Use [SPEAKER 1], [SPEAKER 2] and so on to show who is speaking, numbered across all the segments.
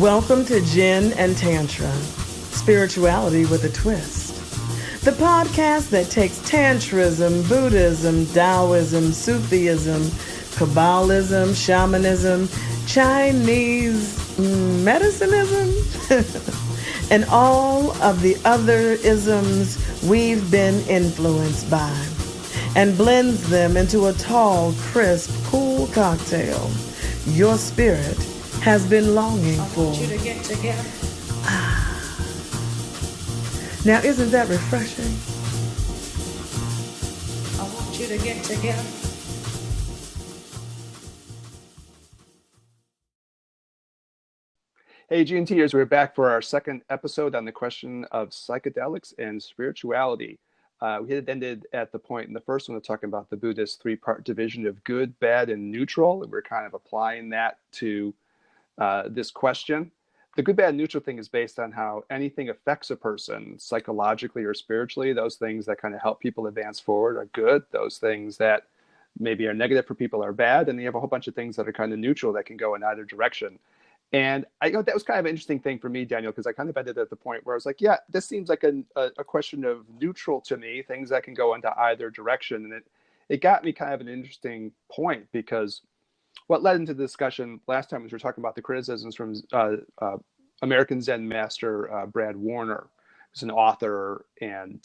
[SPEAKER 1] Welcome to Gin and Tantra, Spirituality with a Twist. The podcast that takes Tantrism, Buddhism, Taoism, Sufism, Kabbalism, Shamanism, Chinese medicinism, and all of the other isms we've been influenced by, and blends them into a tall, crisp, cool cocktail your spirit has been longing for.
[SPEAKER 2] I want you to get together.
[SPEAKER 1] Now, isn't that refreshing?
[SPEAKER 2] I want you to get together.
[SPEAKER 3] Hey, GNTers, we're back for our second episode on the question of psychedelics and spirituality. We had ended at the point in the first one of talking about the Buddhist three-part division of good, bad, and neutral. And we're kind of applying that to this question. The good, bad, and neutral thing is based on how anything affects a person psychologically or spiritually. Those things that kind of help people advance forward are good. Those things that maybe are negative for people are bad. And you have a whole bunch of things that are kind of neutral that can go in either direction. And I that was kind of an interesting thing for me, Daniel, because I kind of ended at the point where I was like, yeah, this seems like a question of neutral to me, things that can go into either direction. And it got me kind of an interesting point, because what led into the discussion last time was we were talking about the criticisms from American Zen master Brad Warner, who's an author and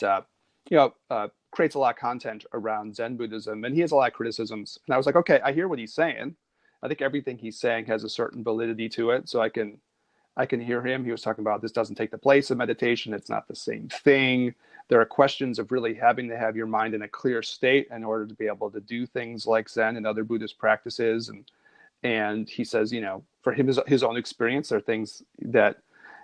[SPEAKER 3] creates a lot of content around Zen Buddhism, and he has a lot of criticisms. And I was like, okay, I hear what he's saying. I think everything he's saying has a certain validity to it, so I can hear him. He was talking about this doesn't take the place of meditation. It's not the same thing. There are questions of really having to have your mind in a clear state in order to be able to do things like Zen and other Buddhist practices. And he says, for him, his own experience, there are things that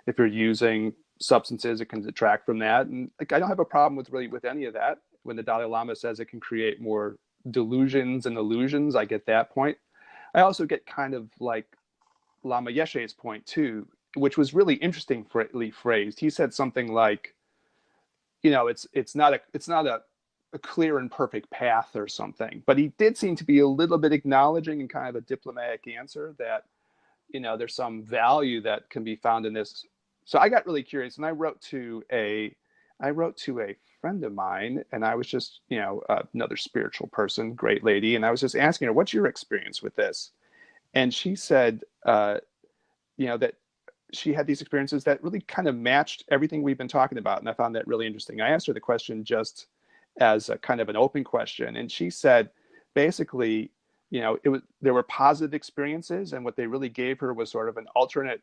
[SPEAKER 3] if you're using substances, it can detract from that. And like, I don't have a problem with any of that. When the Dalai Lama says it can create more delusions and illusions, I get that point. I also get kind of like Lama Yeshe's point too, which was really interestingly phrased. He said something like, it's not a clear and perfect path or something, but he did seem to be a little bit acknowledging in kind of a diplomatic answer that, there's some value that can be found in this. So I got really curious, and I wrote to a friend of mine, and I was just, another spiritual person, great lady, and I was just asking her, what's your experience with this? And she said, that she had these experiences that really kind of matched everything we've been talking about. And I found that really interesting. I asked her the question just as a kind of an open question. And she said, basically, there were positive experiences, and what they really gave her was sort of an alternate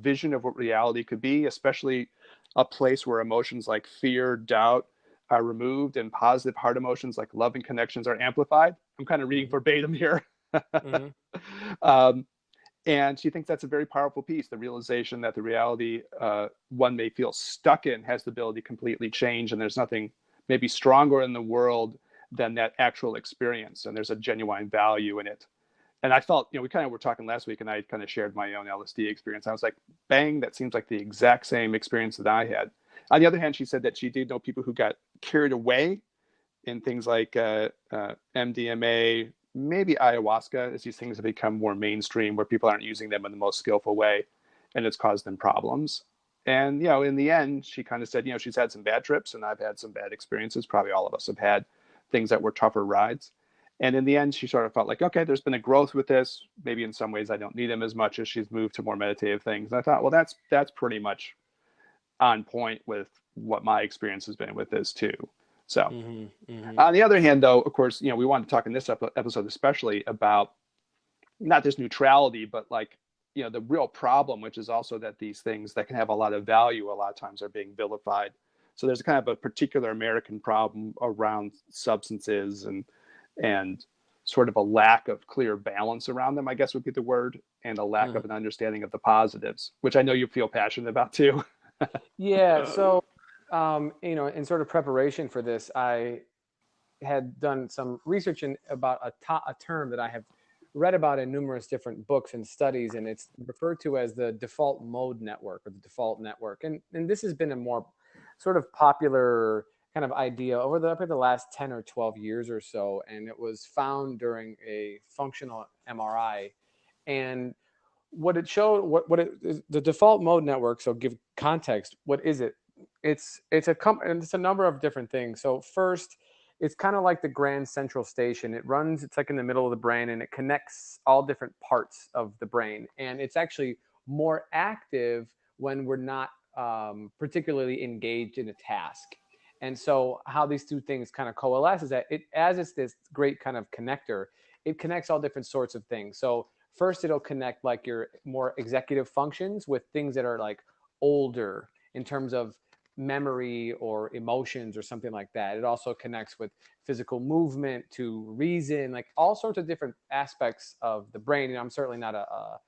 [SPEAKER 3] vision of what reality could be, especially a place where emotions like fear, doubt are removed, and positive heart emotions like love and connections are amplified. I'm kind of reading verbatim here. Mm-hmm. And she thinks that's a very powerful piece, the realization that the reality one may feel stuck in has the ability to completely change, and there's nothing maybe stronger in the world than that actual experience, and there's a genuine value in it. And I felt, we kind of were talking last week, and I kind of shared my own LSD experience. I was like, bang, that seems like the exact same experience that I had. On the other hand, she said that she did know people who got carried away in things like MDMA, maybe ayahuasca, as these things have become more mainstream, where people aren't using them in the most skillful way, and it's caused them problems. And, in the end, she kind of said, she's had some bad trips, and I've had some bad experiences. Probably all of us have had things that were tougher rides. And in the end, she sort of felt like, okay, there's been a growth with this. Maybe in some ways I don't need them as much as she's moved to more meditative things. And I thought, well, that's pretty much on point with what my experience has been with this too. So on the other hand, though, of course, we want to talk in this episode especially about not just neutrality, but like, the real problem, which is also that these things that can have a lot of value, a lot of times are being vilified. So there's kind of a particular American problem around substances and sort of a lack of clear balance around them, I guess would be the word, and a lack of an understanding of the positives, which I know you feel passionate about too.
[SPEAKER 4] Yeah. So, in sort of preparation for this, I had done some research about a term that I have read about in numerous different books and studies, and it's referred to as the default mode network, or the default network. And this has been a more sort of popular kind of idea over the last 10 or 12 years or so. And it was found during a functional MRI. And what it showed, what it is, the default mode network. So give context. What is it? And it's a number of different things. So first, it's kind of like the Grand Central Station. It's like in the middle of the brain, and it connects all different parts of the brain. And it's actually more active when we're not particularly engaged in a task. And so how these two things kind of coalesce is that as it's this great kind of connector, it connects all different sorts of things. So first, it'll connect like your more executive functions with things that are like older in terms of memory or emotions or something like that. It also connects with physical movement to reason, like all sorts of different aspects of the brain. And I'm certainly not a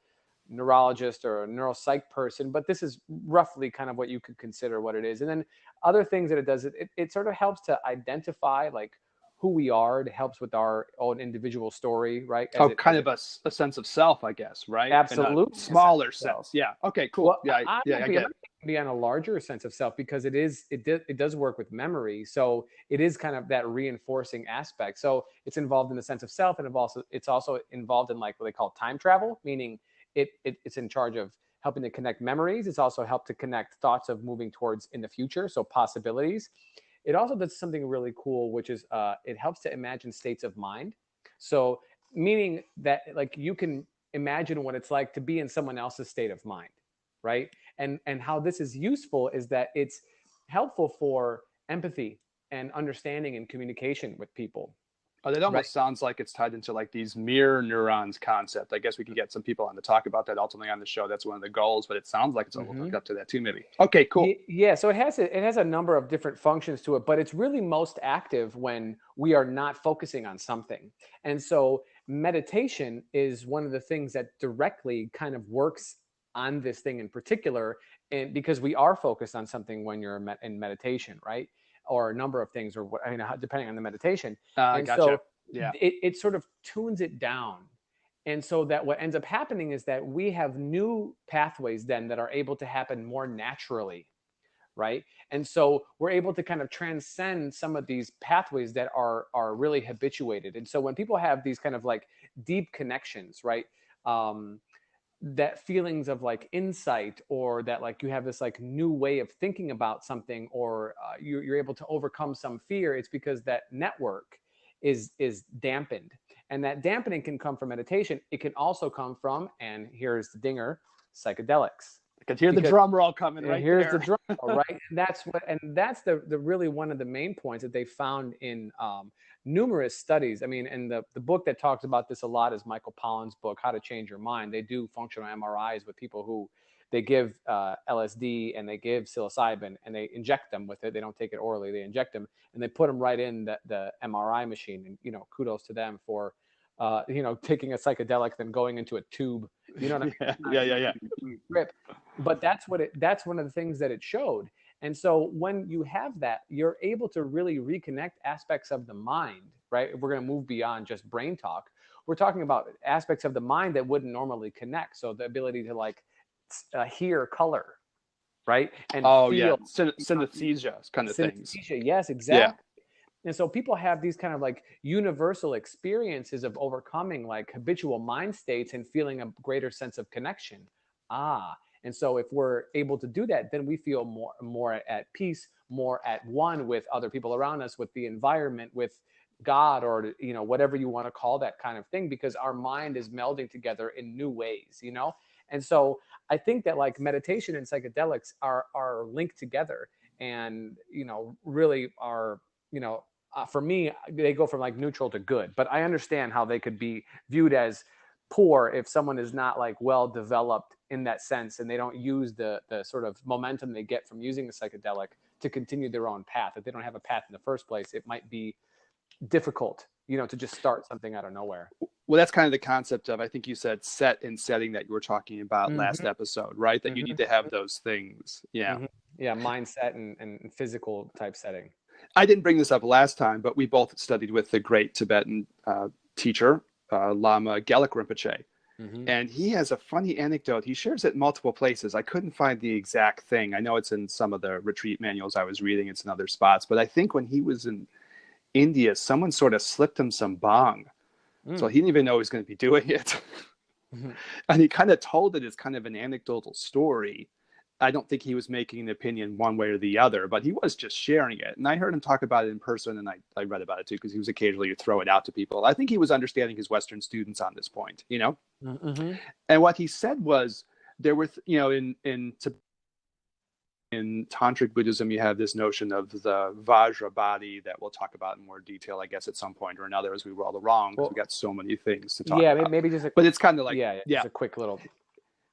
[SPEAKER 4] neurologist or a neuropsych person, but this is roughly kind of what you could consider what it is. And then other things that it does, it sort of helps to identify like who we are. It helps with our own individual story, right?
[SPEAKER 3] A sense of self, I guess, right?
[SPEAKER 4] Absolutely.
[SPEAKER 3] In a smaller sense. Yeah. Okay, cool.
[SPEAKER 4] Well,
[SPEAKER 3] yeah, I get it.
[SPEAKER 4] Be on a larger sense of self because it does work with memory. So it is kind of that reinforcing aspect. So it's involved in the sense of self, and it's also involved in like what they call time travel, meaning it's in charge of helping to connect memories. It's also helped to connect thoughts of moving towards in the future, so possibilities. It also does something really cool, which is it helps to imagine states of mind. So meaning that like you can imagine what it's like to be in someone else's state of mind, right? And how this is useful is that it's helpful for empathy and understanding and communication with people.
[SPEAKER 3] Oh, that almost sounds like it's tied into like these mirror neurons concept. I guess we could get some people on to talk about that ultimately on the show. That's one of the goals, but it sounds like it's a little hooked up to that too, maybe. Okay, cool.
[SPEAKER 4] Yeah, so it has a number of different functions to it, but it's really most active when we are not focusing on something. And so meditation is one of the things that directly kind of works on this thing in particular, and because we are focused on something when you're in meditation, right? Or a number of things, or depending on the meditation. And
[SPEAKER 3] gotcha.
[SPEAKER 4] so
[SPEAKER 3] yeah,
[SPEAKER 4] it sort of tunes it down. And so that what ends up happening is that we have new pathways then that are able to happen more naturally, right? And so we're able to kind of transcend some of these pathways that are really habituated. And so when people have these kind of like deep connections, right? That feelings of like insight, or that like you have this like new way of thinking about something, or you're able to overcome some fear, it's because that network is dampened. And that dampening can come from meditation. It can also come from, and here's the dinger, psychedelics.
[SPEAKER 3] I could hear the drum roll coming right
[SPEAKER 4] here's
[SPEAKER 3] there.
[SPEAKER 4] The drum roll, right? And that's the really one of the main points that they found in numerous studies. I mean, and the book that talks about this a lot is Michael Pollan's book, How to Change Your Mind. They do functional MRIs with people who they give LSD and they give psilocybin and they inject them with it. They don't take it orally. They inject them and they put them right in the MRI machine. And, kudos to them for, taking a psychedelic, then going into a tube. You know what I mean?
[SPEAKER 3] Yeah.
[SPEAKER 4] Grip. But that's one of the things that it showed. And so when you have that, you're able to really reconnect aspects of the mind, right? We're going to move beyond just brain talk. We're talking about aspects of the mind that wouldn't normally connect. So the ability to like hear color, right? And feel
[SPEAKER 3] synesthesia kind of things.
[SPEAKER 4] Yes, exactly. Yeah. And so people have these kind of like universal experiences of overcoming like habitual mind states and feeling a greater sense of connection. And so if we're able to do that, then we feel more at peace, more at one with other people around us, with the environment, with God, or whatever you want to call that kind of thing, because our mind is melding together in new ways, And so I think that like meditation and psychedelics are linked together, and really are for me, they go from like neutral to good. But I understand how they could be viewed as poor if someone is not like well developed in that sense, and they don't use the sort of momentum they get from using the psychedelic to continue their own path. If they don't have a path in the first place, it might be difficult, to just start something out of nowhere.
[SPEAKER 3] Well, that's kind of the concept of, I think you said set and setting that you were talking about last episode, right? That you need to have those things. Yeah.
[SPEAKER 4] Yeah. Mindset and physical type setting.
[SPEAKER 3] I didn't bring this up last time, but we both studied with the great Tibetan teacher, Lama Gelek Rinpoche. And he has a funny anecdote. He shares it in multiple places. I couldn't find the exact thing. I know it's in some of the retreat manuals I was reading. It's in other spots. But I think when he was in India, someone sort of slipped him some bong. So he didn't even know he was going to be doing it. And he kind of told it as kind of an anecdotal story. I don't think he was making an opinion one way or the other, but he was just sharing it. And I heard him talk about it in person, and I read about it too, because he was occasionally throw it out to people. I think he was understanding his Western students on this point, you know?
[SPEAKER 4] Mm-hmm.
[SPEAKER 3] And what he said was there were, you know, in Tantric Buddhism, you have this notion of the Vajra body that we'll talk about in more detail, I guess, at some point or another as we roll along, because we've got so many things to talk about.
[SPEAKER 4] Maybe just
[SPEAKER 3] but it's kind of like,
[SPEAKER 4] just a quick little.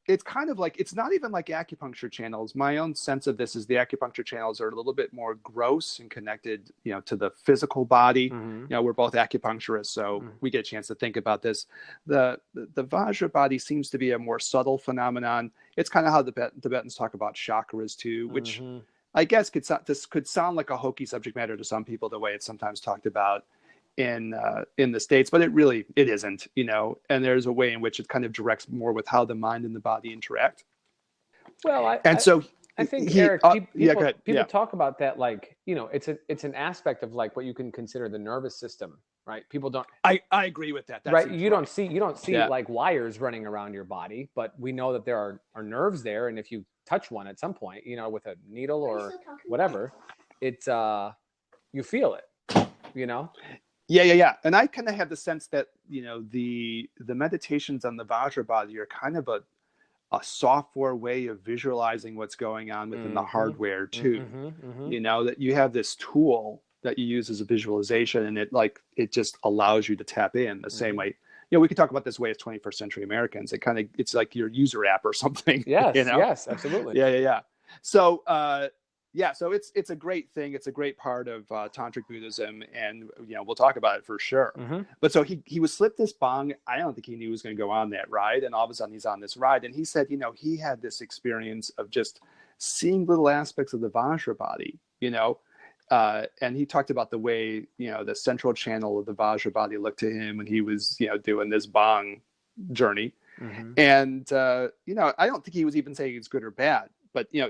[SPEAKER 3] It's kind of like, it's not even like acupuncture channels. My own sense of this is the acupuncture channels are a little bit more gross and connected, you know, to the physical body. You know, we're both acupuncturists, so we get a chance to think about this. The Vajra body seems to be a more subtle phenomenon. It's kind of how the Tibetans talk about chakras too, which I guess this could sound like a hokey subject matter to some people, the way it's sometimes talked about in the States, but it isn't, you know, and there's a way in which it kind of directs more with how the mind and the body interact.
[SPEAKER 4] Well, I think Eric, people talk about that like, you know, it's an aspect of like what you can consider the nervous system, right? People don't.
[SPEAKER 3] I agree with that.
[SPEAKER 4] Right? You don't see like wires running around your body, but we know that there are nerves there, and if you touch one at some point, you know, with a needle or whatever, it's you feel it, you know.
[SPEAKER 3] Yeah. And I kind of have the sense that, you know, the meditations on the Vajra body are kind of a software way of visualizing what's going on within the hardware too. You know, that you have this tool that you use as a visualization, and it just allows you to tap in the same way. You know, we could talk about this way as 21st century Americans. It's like your user app or something.
[SPEAKER 4] Yes,
[SPEAKER 3] you know?
[SPEAKER 4] Yes, absolutely.
[SPEAKER 3] Yeah. So, so it's a great thing. It's a great part of Tantric Buddhism, and you know, we'll talk about it for sure. But so he was slipped this bong. I don't think he knew he was going to go on that ride, and all of a sudden he's on this ride, and he said, you know, he had this experience of just seeing little aspects of the Vajra body, you know, and he talked about the way, you know, the central channel of the Vajra body looked to him when he was, you know, doing this bong journey, and you know, I don't think he was even saying it's good or bad. But, you know,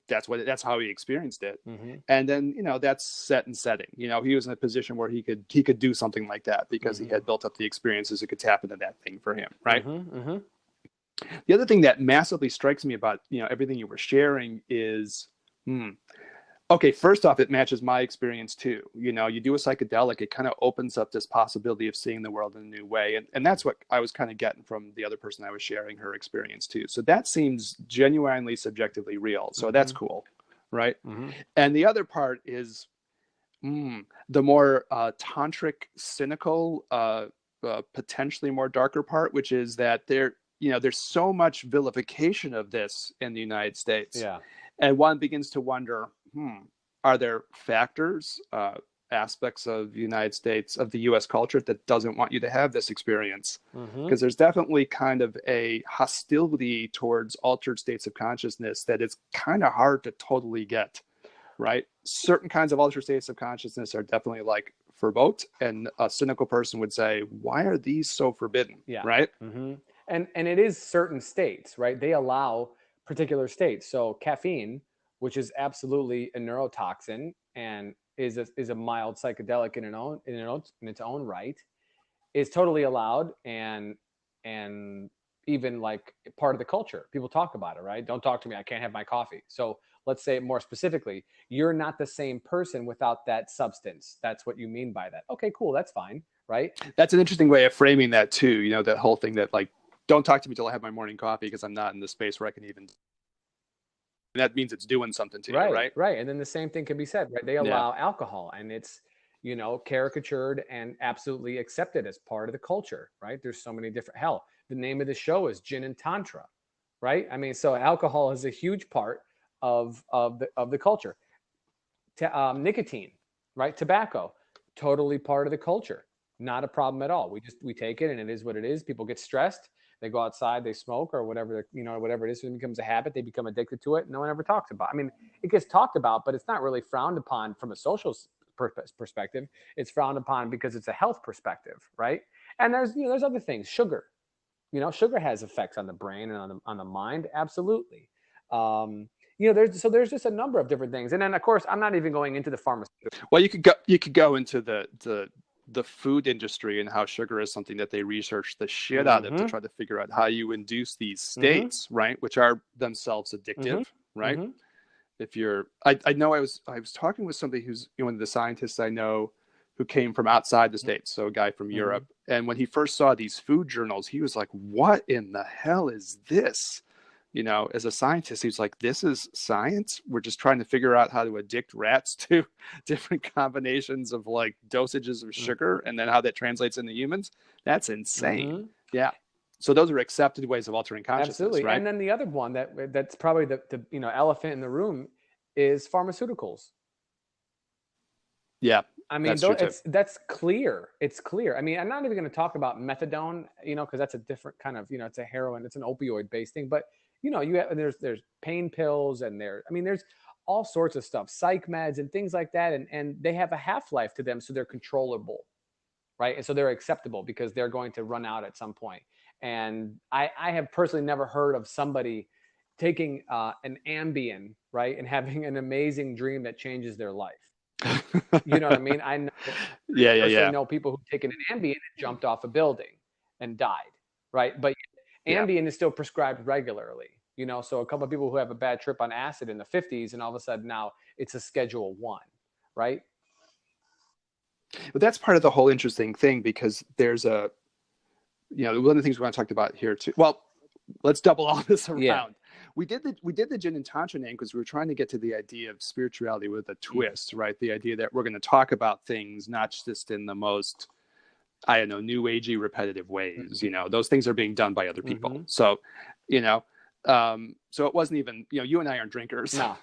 [SPEAKER 3] that's how he experienced it. And then, you know, that's set and setting. You know, he was in a position where he could do something like that because he had built up the experiences that could tap into that thing for him. Right. The other thing that massively strikes me about, you know, everything you were sharing is, okay, first off, it matches my experience too. You know, you do a psychedelic, it kind of opens up this possibility of seeing the world in a new way. And that's what I was kind of getting from the other person I was sharing her experience too. So that seems genuinely subjectively real. So that's cool. Right. And the other part is the more tantric, cynical, potentially more darker part, which is that there's so much vilification of this in the United States. Yeah. And one begins to wonder, are there factors, aspects of the United States, of the U.S. culture that doesn't want you to have this experience? Because there's definitely kind of a hostility towards altered states of consciousness that it's kind of hard to totally get, right? Certain kinds of altered states of consciousness are definitely like forbidden, and a cynical person would say, why are these so forbidden? Yeah. Right?
[SPEAKER 4] And it is certain states, right? They allow particular states. So caffeine, which is absolutely a neurotoxin and is a mild psychedelic in its own right, is totally allowed and even like part of the culture. People talk about it, right? Don't talk to me, I can't have my coffee. So let's say more specifically, you're not the same person without that substance. That's what you mean by that. Okay, cool, that's fine, right?
[SPEAKER 3] That's an interesting way of framing that too. You know, that whole thing that like, don't talk to me till I have my morning coffee because I'm not in the space where I can even. And that means it's doing something to you, right?
[SPEAKER 4] Right. And then the same thing can be said, right? They allow alcohol, and it's, you know, caricatured and absolutely accepted as part of the culture, right? There's so many different, the name of the show is Gin and Tantra, right? I mean, so alcohol is a huge part of the culture. Nicotine, right? Tobacco, totally part of the culture. Not a problem at all. We take it and it is what it is. People get stressed. They go outside, they smoke or whatever, you know, whatever it is. It becomes a habit. They become addicted to it. No one ever talks about it. I mean, it gets talked about, but it's not really frowned upon from a social perspective. It's frowned upon because it's a health perspective, right? And there's other things. Sugar, you know, sugar has effects on the brain and on the mind. Absolutely. You know, there's just a number of different things. And then of course, I'm not even going into the pharmaceuticals.
[SPEAKER 3] Well, you could go into the the food industry and how sugar is something that they research the shit out of to try to figure out how you induce these states, right, which are themselves addictive, right? If you're, I know I was talking with somebody who's, you know, one of the scientists I know who came from outside the States, so a guy from Europe, and when he first saw these food journals, he was like, "What in the hell is this?" You know, as a scientist, he's like, "This is science? We're just trying to figure out how to addict rats to different combinations of like dosages of sugar, and then how that translates into humans? That's insane." Yeah. So those are accepted ways of altering consciousness,
[SPEAKER 4] Absolutely.
[SPEAKER 3] right?
[SPEAKER 4] And then the other one that's probably the you know, elephant in the room is pharmaceuticals.
[SPEAKER 3] Yeah.
[SPEAKER 4] I mean,
[SPEAKER 3] that's
[SPEAKER 4] that's clear. It's clear. I mean, I'm not even going to talk about methadone, you know, because that's a different kind of, you know, it's a heroin, it's an opioid based thing. But you know, there's pain pills, and there's all sorts of stuff, psych meds and things like that, and they have a half-life to them, so they're controllable, right? And so they're acceptable because they're going to run out at some point. And I have personally never heard of somebody taking an Ambien, right, and having an amazing dream that changes their life. You know what I mean? I know, personally know people who've taken an Ambien and jumped off a building and died, right? But Ambien is still prescribed regularly, you know. So a couple of people who have a bad trip on acid in the 50s, and all of a sudden now it's a Schedule 1, right?
[SPEAKER 3] But that's part of the whole interesting thing, because there's a, you know, one of the things we want to talk about here too. Well, let's double all this around.
[SPEAKER 4] Yeah.
[SPEAKER 3] We did the Gin and Tantra name because we were trying to get to the idea of spirituality with a twist, right? The idea that we're going to talk about things not just in the most, I don't know, new agey repetitive ways. You know, those things are being done by other people. So, you know, so it wasn't even, you know, you and I aren't drinkers.
[SPEAKER 4] No.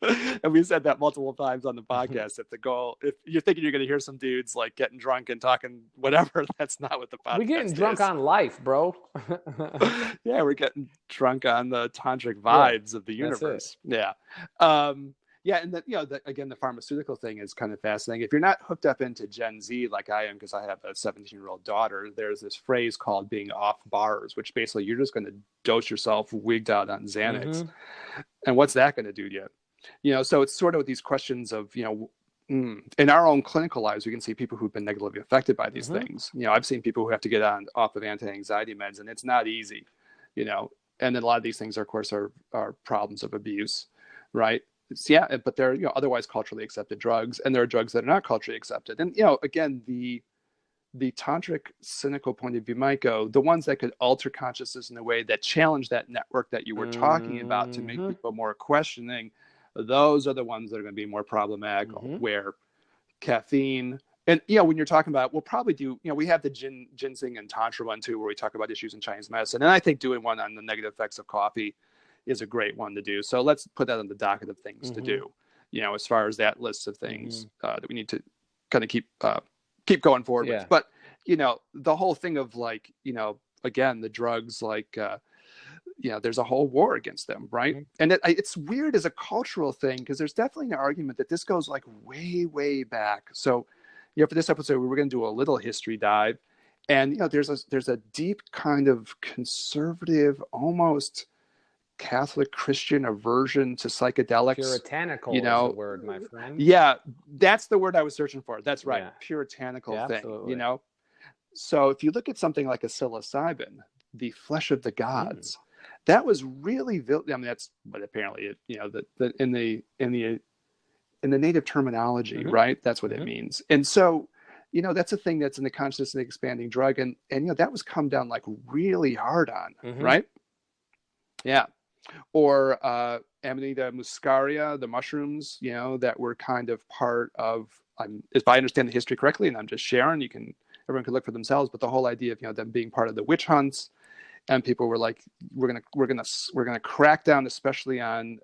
[SPEAKER 3] And we said that multiple times on the podcast, that the goal, if you're thinking you're going to hear some dudes like getting drunk and talking whatever, that's not what the podcast is.
[SPEAKER 4] We're getting drunk on life, bro.
[SPEAKER 3] Yeah, we're getting drunk on the tantric vibes of the universe. Yeah. Yeah, and then, you know, again, the pharmaceutical thing is kind of fascinating. If you're not hooked up into Gen Z like I am, because I have a 17-year-old daughter, there's this phrase called being off bars, which basically you're just going to dose yourself wigged out on Xanax. And what's that going to do to you? You know, so it's sort of these questions of, you know, in our own clinical lives, we can see people who've been negatively affected by these things. You know, I've seen people who have to get off of anti-anxiety meds, and it's not easy, you know. And then a lot of these things, of course, are problems of abuse, right? But they're, you know, otherwise culturally accepted drugs, and there are drugs that are not culturally accepted. And, you know, again, the tantric cynical point of view might go, the ones that could alter consciousness in a way that challenge that network that you were talking about to make people more questioning, those are the ones that are going to be more problematic, where caffeine, and, you know, when you're talking about, we'll probably do, you know, we have the ginseng and tantra one too, where we talk about issues in Chinese medicine. And I think doing one on the negative effects of coffee is a great one to do. So let's put that on the docket of things to do, you know, as far as that list of things that we need to kind of keep going forward with. But, you know, the whole thing of like, you know, again, the drugs, like, you know, there's a whole war against them, right? And it's weird as a cultural thing, because there's definitely an argument that this goes like way, way back. So, you know, for this episode, we were going to do a little history dive, and, you know, there's a deep kind of conservative, almost Catholic Christian aversion to psychedelics.
[SPEAKER 4] Puritanical,
[SPEAKER 3] you know,
[SPEAKER 4] is the word, my friend.
[SPEAKER 3] Yeah, that's the word I was searching for. That's right, puritanical thing.
[SPEAKER 4] Absolutely.
[SPEAKER 3] You know, so if you look at something like a psilocybin, the flesh of the gods, that was really, I mean, that's what apparently, you know, in the native terminology, right? That's what it means. And so, you know, that's a thing that's in the consciousness expanding drug, and you know, that was come down like really hard on, right? Yeah. Or Amanita muscaria, the mushrooms, you know, that were kind of part of, if I understand the history correctly, and I'm just sharing, everyone can look for themselves, but the whole idea of, you know, them being part of the witch hunts, and people were like, we're gonna crack down, especially on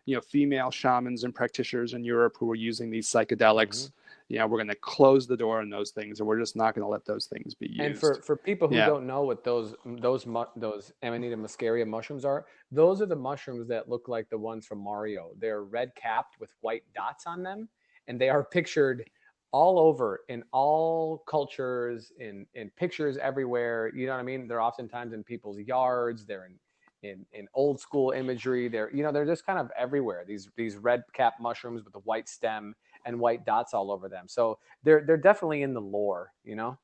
[SPEAKER 3] you know, female shamans and practitioners in Europe who were using these psychedelics. You know, we're going to close the door on those things, and we're just not going to let those things be used.
[SPEAKER 4] And for people who don't know what those Amanita muscaria mushrooms are the mushrooms that look like the ones from Mario. They're red capped with white dots on them, and they are pictured all over in all cultures, in pictures everywhere. You know what I mean? They're oftentimes in people's yards. They're in old school imagery. They're just kind of everywhere. These red cap mushrooms with a white stem, and white dots all over them. So they're definitely in the lore, you know?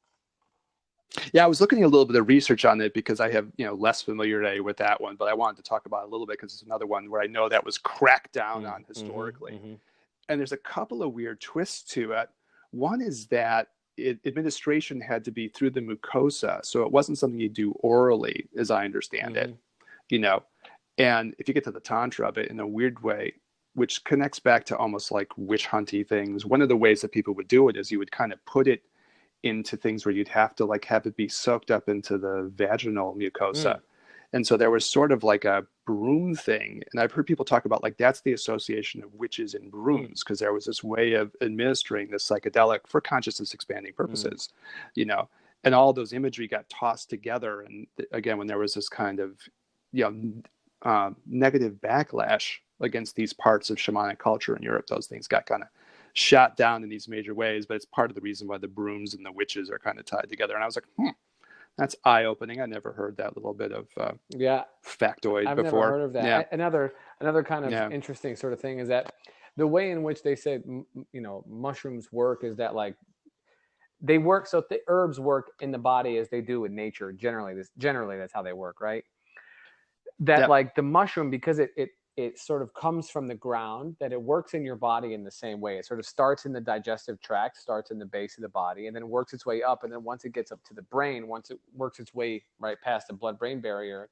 [SPEAKER 3] Yeah, I was looking at a little bit of research on it because I have, less familiarity with that one, but I wanted to talk about it a little bit because it's another one where I know that was cracked down on historically. And there's a couple of weird twists to it. One is that administration had to be through the mucosa, so it wasn't something you do orally, as I understand it, And if you get to the tantra of it in a weird way, which connects back to almost like witch hunty things, one of the ways that people would do it is you would kind of put it into things where you'd have to like have it be soaked up into the vaginal mucosa. And so there was sort of like a broom thing. And I've heard people talk about like that's the association of witches and brooms, because there was this way of administering this psychedelic for consciousness expanding purposes, and all those imagery got tossed together. And again, when there was this kind of, negative backlash against these parts of shamanic culture in Europe, those things got kind of shot down in these major ways. But it's part of the reason why the brooms and the witches are kind of tied together. And I was like, that's eye-opening. I never heard that little bit of factoid
[SPEAKER 4] I've
[SPEAKER 3] before.
[SPEAKER 4] Never heard of that.
[SPEAKER 3] Yeah.
[SPEAKER 4] Another kind of interesting sort of thing is that the way in which they say mushrooms work is that like they work. So the herbs work in the body as they do in nature. Generally that's how they work, right? That like the mushroom, because it sort of comes from the ground, that it works in your body in the same way. It sort of starts in the digestive tract, starts in the base of the body, and then works its way up. And then once it gets up to the brain, once it works its way right past the blood-brain barrier,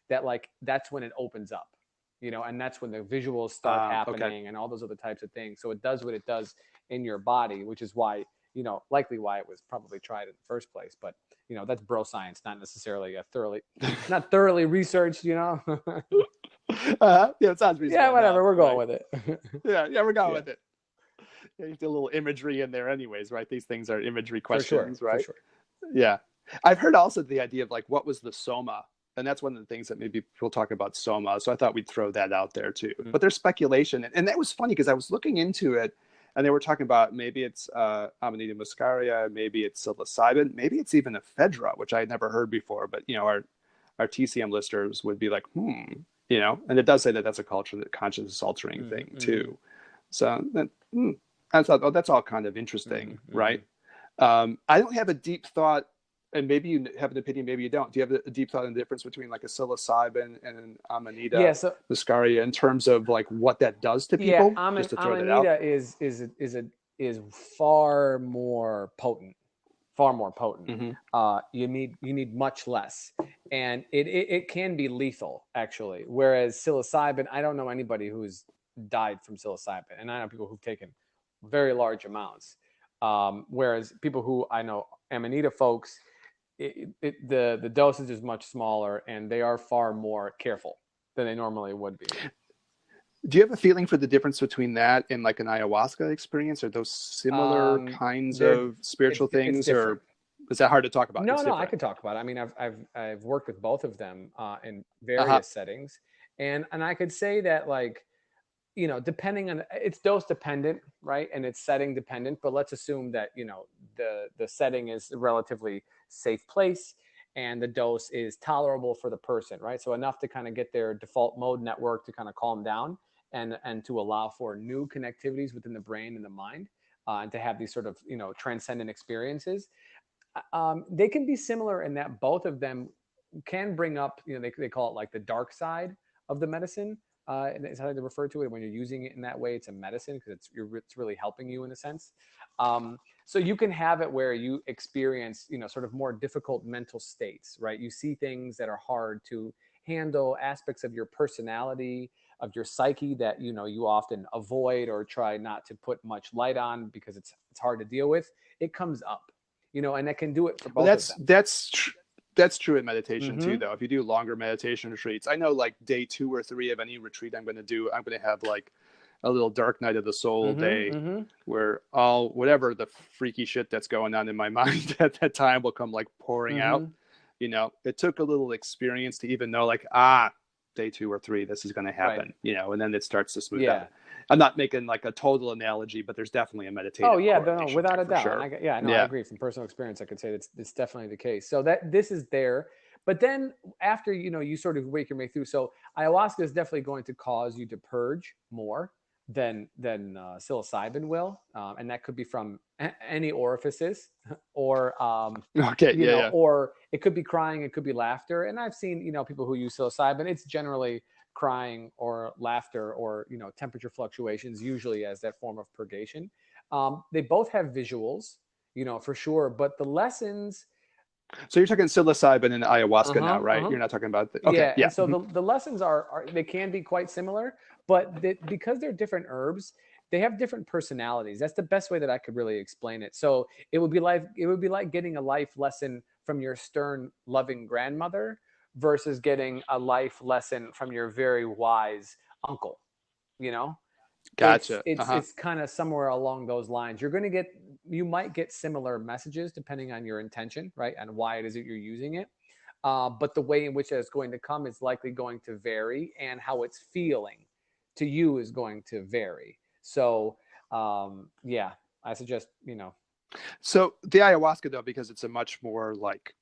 [SPEAKER 4] that's when it opens up, and that's when the visuals start happening and all those other types of things. So it does what it does in your body, which is why, likely why it was probably tried in the first place. But, that's bro science, not necessarily not thoroughly researched,
[SPEAKER 3] Yeah, it sounds reasonable.
[SPEAKER 4] Yeah, whatever.
[SPEAKER 3] Enough,
[SPEAKER 4] we're going with it.
[SPEAKER 3] Yeah, we're going with it. Yeah, you have a little imagery in there anyways, right? These things are imagery questions, right?
[SPEAKER 4] For sure.
[SPEAKER 3] Yeah. I've heard also the idea of like, what was the soma? And that's one of the things that maybe people talk about soma. So I thought we'd throw that out there too. But there's speculation. And that was funny because I was looking into it and they were talking about maybe it's Amanita muscaria, maybe it's psilocybin, maybe it's even ephedra, which I had never heard before. But, our TCM listeners would be like, and it does say that that's a conscious altering thing too. So I thought, that's all kind of interesting, right? I don't have a deep thought, and maybe you have an opinion, maybe you don't. Do you have a deep thought on the difference between like a psilocybin and an Amanita muscaria in terms of like what that does to people? Just to throw that out.
[SPEAKER 4] Amanita is far more potent. You need much less, and it can be lethal actually. Whereas psilocybin, I don't know anybody who's died from psilocybin, and I know people who've taken very large amounts. Whereas people who I know, Amanita folks, the dosage is much smaller, and they are far more careful than they normally would be.
[SPEAKER 3] Do you have a feeling for the difference between that and like an ayahuasca experience? Are those similar kinds of spiritual things, or is that hard to talk about?
[SPEAKER 4] No, I can talk about it. I mean, I've worked with both of them in various settings, and I could say that like, depending on, it's dose dependent, right? And it's setting dependent, but let's assume that, the setting is a relatively safe place and the dose is tolerable for the person, right? So enough to kind of get their default mode network to kind of calm down and to allow for new connectivities within the brain and the mind, and to have these sort of, transcendent experiences. They can be similar in that both of them can bring up, they call it like the dark side of the medicine. And it's how they refer to it when you're using it in that way. It's a medicine because it's really helping you in a sense. So you can have it where you experience, sort of more difficult mental states, right? You see things that are hard to handle, aspects of your personality, of your psyche that, you often avoid or try not to put much light on because it's hard to deal with. It comes up, and that can do it for both of them.
[SPEAKER 3] That's true in meditation too, though. If you do longer meditation retreats, I know like day 2 or 3 of any retreat I'm going to do, I'm going to have like a little dark night of the soul day where whatever the freaky shit that's going on in my mind at that time will come like pouring out. It took a little experience to even know like, day 2 or 3, this is going to happen, and then it starts to smooth out. I'm not making like a total analogy, but there's definitely a meditative.
[SPEAKER 4] Oh yeah, no, without a doubt.
[SPEAKER 3] Sure.
[SPEAKER 4] I agree. From personal experience, I could say that's definitely the case. So that this is there, but then after you sort of wake your way through. So ayahuasca is definitely going to cause you to purge more, than psilocybin will, and that could be from any orifices, or
[SPEAKER 3] Okay.
[SPEAKER 4] you
[SPEAKER 3] Yeah.
[SPEAKER 4] know,
[SPEAKER 3] Yeah.
[SPEAKER 4] or it could be crying, it could be laughter. And I've seen, people who use psilocybin, it's generally crying or laughter or, temperature fluctuations, usually as that form of purgation. They both have visuals, for sure, but the lessons.
[SPEAKER 3] So you're talking psilocybin and ayahuasca now,
[SPEAKER 4] Uh-huh,
[SPEAKER 3] right?
[SPEAKER 4] uh-huh.
[SPEAKER 3] You're not talking about the, okay.
[SPEAKER 4] Yeah,
[SPEAKER 3] Yeah.
[SPEAKER 4] and so the lessons are they can be quite similar, but because they're different herbs, they have different personalities. That's the best way that I could really explain it. So it would be like getting a life lesson from your stern, loving grandmother versus getting a life lesson from your very wise uncle. You know, it's
[SPEAKER 3] Gotcha.
[SPEAKER 4] it's
[SPEAKER 3] Uh-huh.
[SPEAKER 4] it's kind of somewhere along those lines. You might get similar messages depending on your intention, right, and why it is that you're using it. But the way in which it's going to come is likely going to vary, and how it's feeling to you is going to vary. So, yeah, I suggest,
[SPEAKER 3] So the ayahuasca though, because it's a much more like,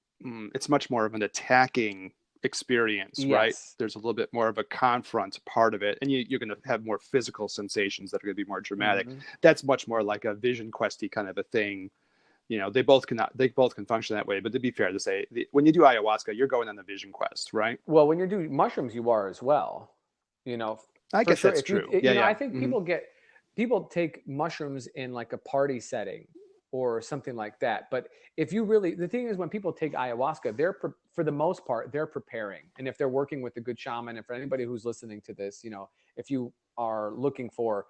[SPEAKER 3] it's much more of an attacking experience, right?
[SPEAKER 4] yes.
[SPEAKER 3] There's a little bit more of a confront part of it, and you're going to have more physical sensations that are going to be more dramatic.
[SPEAKER 4] Mhm.
[SPEAKER 3] That's much more like a vision questy kind of a thing. They both can function that way. But to be fair to say, when you do ayahuasca, you're going on a vision quest, right?
[SPEAKER 4] Well, when you're doing mushrooms, you are as well, you know,
[SPEAKER 3] I
[SPEAKER 4] for
[SPEAKER 3] guess
[SPEAKER 4] sure.
[SPEAKER 3] that's
[SPEAKER 4] If you,
[SPEAKER 3] true. Yeah,
[SPEAKER 4] I
[SPEAKER 3] yeah.
[SPEAKER 4] think
[SPEAKER 3] Mhm.
[SPEAKER 4] people take mushrooms in like a party setting or something like that. But if you really, the thing is, when people take ayahuasca, for the most part, they're preparing. And if they're working with a good shaman, and for anybody who's listening to this, if you are looking for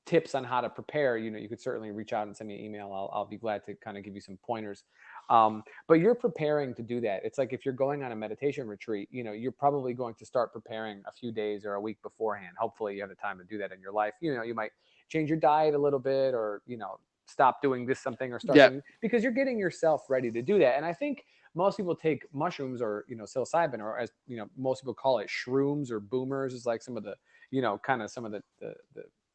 [SPEAKER 4] tips on how to prepare, you could certainly reach out and send me an email. I'll be glad to kind of give you some pointers. But you're preparing to do that. It's like if you're going on a meditation retreat, you're probably going to start preparing a few days or a week beforehand. Hopefully you have the time to do that in your life. You might change your diet a little bit, or, stop doing this something or start
[SPEAKER 3] Yeah,
[SPEAKER 4] doing, because you're getting yourself ready to do that. And I think most people take mushrooms, or, psilocybin, or, as, most people call it, shrooms or boomers, is like some of the, kind of some of the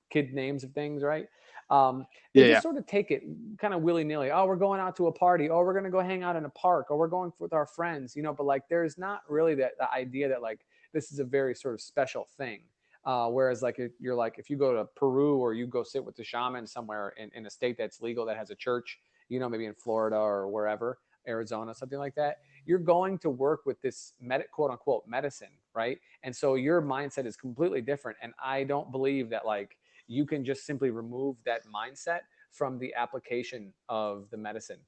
[SPEAKER 4] kid names of things, right? They
[SPEAKER 3] yeah,
[SPEAKER 4] just
[SPEAKER 3] yeah.
[SPEAKER 4] sort of take it kind of willy-nilly. Oh, we're going out to a party. Oh, we're going to go hang out in a park. Or we're going with our friends, but like there's not really the idea that like this is a very sort of special thing. Whereas like if you go to Peru, or you go sit with the shaman somewhere in a state that's legal, that has a church, maybe in Florida or wherever, Arizona, something like that, you're going to work with this quote unquote medicine, right? And so your mindset is completely different. And I don't believe that like you can just simply remove that mindset from the application of the medicine,